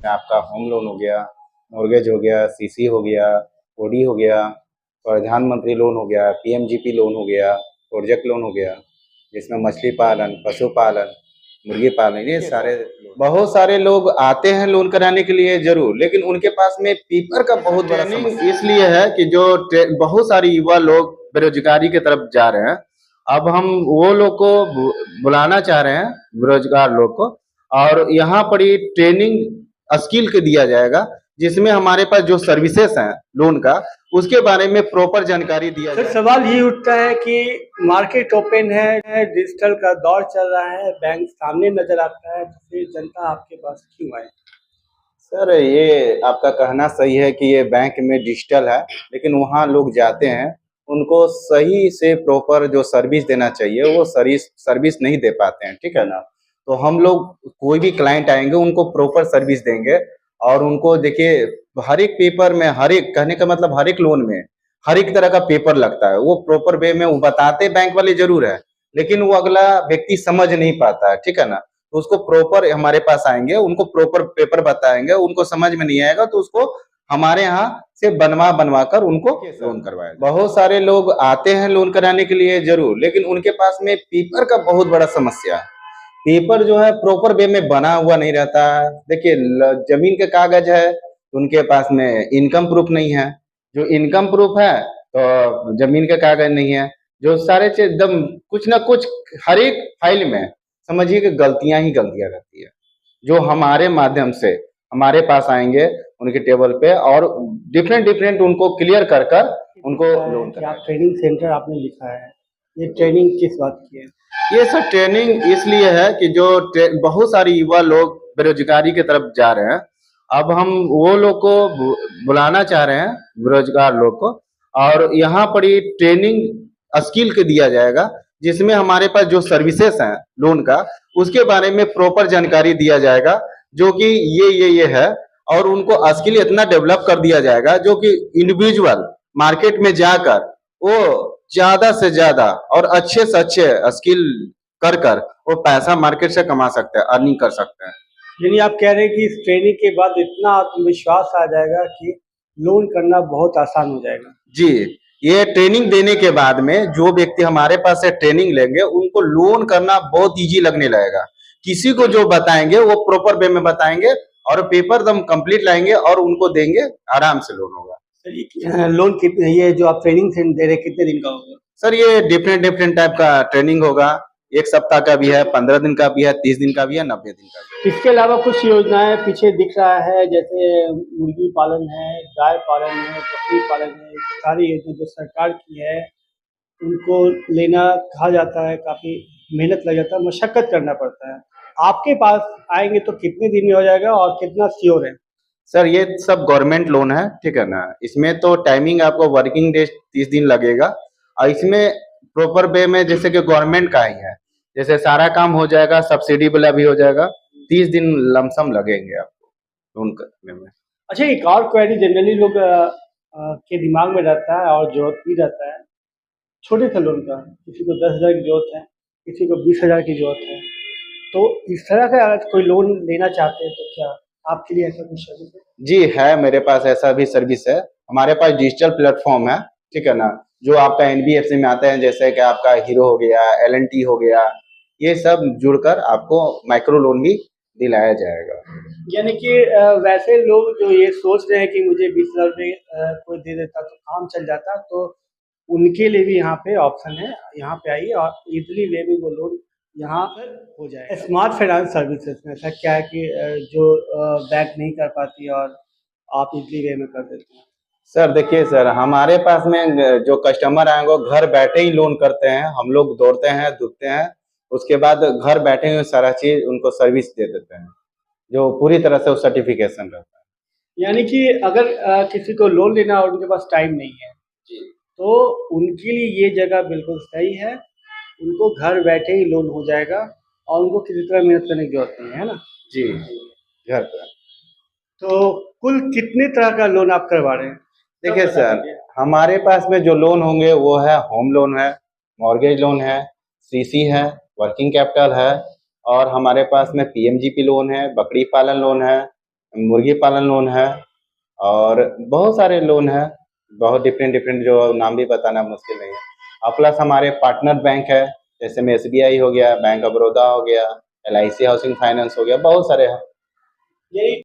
जिसमें आपका home loan हो गया, मॉर्गेज हो गया, सीसी हो गया, ओडी हो गया, प्रधानमंत्री लोन हो गया, पीएमजीपी लोन हो गया, प्रोजेक्ट लोन हो गया, जिसमें मछली पालन, पशुपालन, मुर्गी पालन, ये सारे बहुत सारे लोग आते हैं लोन कराने के लिए जरूर, लेकिन उनके पास में पेपर का बहुत बड़ा समस्या इसलिए है कि जो बहुत सारे युवा लोग बेरोजगारी की तरफ जा रहे हैं। अब हम वो लोग को बुलाना चाह रहे हैं, बेरोजगार लोग को, और यहाँ पर ये ट्रेनिंग स्किल के दिया जाएगा, जिसमें हमारे पास जो सर्विसेज हैं लोन का, उसके बारे में प्रॉपर जानकारी दिया सर जाए। सवाल ये उठता है कि मार्केट ओपन है, डिजिटल का दौर चल रहा है, बैंक सामने नजर आता है, तो फिर जनता आपके पास क्यों आए? सर, ये आपका कहना सही है कि ये बैंक में डिजिटल है, लेकिन वहाँ लोग जाते हैं, उनको सही से प्रॉपर जो सर्विस देना चाहिए वो सर्विस नहीं दे पाते हैं, ठीक है ना। तो हम लोग कोई भी क्लाइंट आएंगे उनको प्रॉपर सर्विस देंगे, और उनको देखिए हर एक पेपर में, हर एक कहने का मतलब हर एक लोन में हर एक तरह का पेपर लगता है, वो प्रॉपर वे में वो बताते बैंक वाले जरूर है, लेकिन वो अगला व्यक्ति समझ नहीं पाता है, ठीक है ना। तो उसको प्रॉपर हमारे पास आएंगे, उनको प्रॉपर पेपर बताएंगे, उनको समझ में नहीं आएगा तो उसको हमारे यहाँ से बनवा कर उनको लोन करवाया। बहुत सारे लोग आते हैं लोन कराने के लिए जरूर, लेकिन उनके पास में पेपर का बहुत बड़ा समस्या है। पेपर जो है प्रॉपर वे में बना हुआ नहीं रहता है। देखिए जमीन के कागज है, उनके पास में इनकम प्रूफ नहीं है, जो इनकम प्रूफ है तो जमीन के कागज नहीं है, जो सारे चीज एकदम कुछ ना कुछ हर एक फाइल में समझिए कि गलतियां ही गलतियां रहती है, जो हमारे माध्यम से हमारे पास आएंगे उनके टेबल पे, और डिफरेंट उनको क्लियर कर कर उनको लोन कि आप ट्रेनिंग सेंटर आपने लिखा है, ये ट्रेनिंग किस बात की है? ये सब ट्रेनिंग इसलिए है कि जो बहुत सारे युवा लोग बेरोजगारी की तरफ जा रहे हैं। अब हम वो लोग को बुलाना चाह रहे हैं, बेरोजगार लोग को, और यहाँ पर ये ट्रेनिंग स्किल के दिया जाएगा, जिसमें हमारे पास जो सर्विसेज हैं लोन का, उसके बारे में प्रॉपर जानकारी दिया जाएगा, जो कि ये है, और उनको स्किल इतना डेवलप कर दिया जाएगा जो कि इंडिविजुअल मार्केट में जाकर वो ज्यादा से ज्यादा और अच्छे से अच्छे स्किल कर कर वो पैसा मार्केट से कमा सकते हैं, अर्निंग कर सकते हैं। यानी आप कह रहे हैं कि इस ट्रेनिंग के बाद इतना आत्मविश्वास आ जाएगा कि लोन करना बहुत आसान हो जाएगा। जी, ये ट्रेनिंग देने के बाद में जो व्यक्ति हमारे पास से ट्रेनिंग लेंगे उनको लोन करना बहुत इजी लगने लगेगा। किसी को जो बताएंगे वो प्रॉपर वे में बताएंगे, और पेपर एकदम कंप्लीट लाएंगे और उनको देंगे, आराम से लोन होगा। लोन कितने, ये जो आप ट्रेनिंग दे रहे कितने दिन का होगा? सर, ये डिफरेंट टाइप का ट्रेनिंग होगा, 1 सप्ताह का भी है, 15 दिन का भी है, 30 दिन का भी है, 90 दिन का भी है। इसके अलावा कुछ योजनाएं पीछे दिख रहा है, जैसे मुर्गी पालन है, गाय पालन है, बकरी पालन है, सारी योजना जो सरकार की है उनको लेना कहा जाता है, काफी मेहनत लग जाता है, मशक्कत करना पड़ता है। आपके पास आएंगे तो कितने दिन में हो जाएगा और कितना श्योर है? सर, ये सब गवर्नमेंट लोन है, ठीक है ना। इसमें तो टाइमिंग आपको वर्किंग डे 30 दिन लगेगा, और इसमें प्रॉपर वे में जैसे कि गवर्नमेंट का ही है, जैसे सारा काम हो जाएगा, सब्सिडी वाला भी हो जाएगा, 30 दिन लमसम लगेंगे आपको लोन करने में। अच्छा, एक और क्वेरी जनरली लोग के दिमाग में रहता है और जरूरत भी रहता है, छोटे से लोन का, किसी को 10,000 की जरूरत है, किसी को 20,000 की जरूरत है, तो इस तरह का अगर कोई लोन लेना चाहते हैं तो क्या आपके लिए ऐसा कुछ सर्विस है? जी है, मेरे पास ऐसा भी सर्विस है। हमारे पास डिजिटल प्लेटफॉर्म है, ठीक है ना, जो आपका एनबीएफसी में आते हैं, जैसे कि आपका हीरो हो गया, एलएनटी हो गया, ये सब जुड़कर आपको माइक्रो लोन भी दिलाया जाएगा। यानी कि वैसे लोग जो ये सोच रहे हैं कि मुझे 20,000 में कोई दे देता तो काम चल जाता, तो उनके लिए भी यहाँ पे ऑप्शन है, यहाँ पे आइए और इजीली वे में वो लोन यहाँ पर हो जाए। स्मार्ट फाइनेंस सर्विसेज में ऐसा क्या है कि जो बैंक नहीं कर पाती और आप इजीली वे में कर देते हैं? सर देखिए सर, हमारे पास में जो कस्टमर आएंगे वो घर बैठे ही लोन करते हैं, हम लोग दौड़ते हैं धूपते हैं, उसके बाद घर बैठे ही सारा चीज उनको सर्विस दे देते हैं, जो पूरी तरह से सर्टिफिकेशन रहता है। यानी कि अगर किसी को लोन लेना और उनके पास टाइम नहीं है जी, तो उनके लिए ये जगह बिल्कुल सही है, उनको घर बैठे ही लोन हो जाएगा और उनको किसी तरह मेहनत करने की जरूरत नहीं है ना? जी, घर पर। तो कुल कितने तरह का लोन आप करवा रहे हैं? देखिए सर, हमारे पास में जो लोन होंगे वो है होम लोन है, मॉर्गेज लोन है, सीसी है, वर्किंग कैपिटल है, और हमारे पास में पीएमजीपी लोन है, बकरी पालन लोन है, मुर्गी पालन लोन है और बहुत सारे लोन है, बहुत डिफरेंट डिफरेंट जो नाम भी बताना मुश्किल नहीं है। और प्लस हमारे पार्टनर बैंक है, जैसे में SBI हो गया, बैंक ऑफ बड़ौदा हो गया, LIC हाउसिंग फाइनेंस हो गया, बहुत सारे हैं। यही